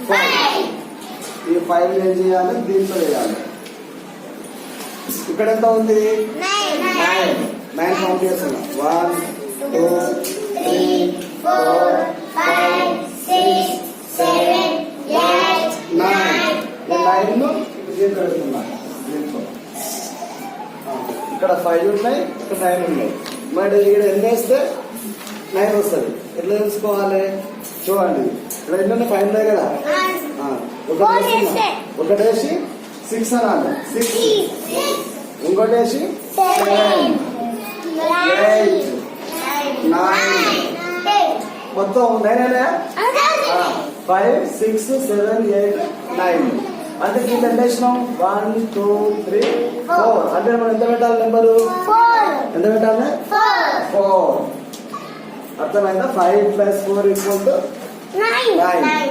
5. ఈ 5 ఏం చేయాలి, దీంట్లో వేయాలి. ఇక్కడ ఎంత ఉంది, 9 కౌంట్ చేస్తున్నా. 1 2 3 4 5 6 7 8 9. ఈ 9 దీంట్లో పెడుతున్నా. దీంట్లో ఇక్కడ 5 ఉన్నాయి, ఇక్కడ 9 ఉన్నాయి. మరి ఇక్కడ ఎన్ని వేస్తే 9 వస్తుంది. ఎట్లా తెలుసుకోవాలి చూడండి. ఇక్కడ ఎన్ని 5 ఉన్నాయి కదా, ఒకటేసి 6 అనాలి. 6 ఇంకోటేసి 7 8 9 మొత్తం 9 అయినా 5 6 7 8 9. అంటే దీంట్లో ఎంత వేసినాం, 1 2 3 4. అంటే మనం ఎంత పెట్టాలి, నెంబరు ఎంత పెట్టాలి, 4. అర్థమైందా? 5 + 4 = 9.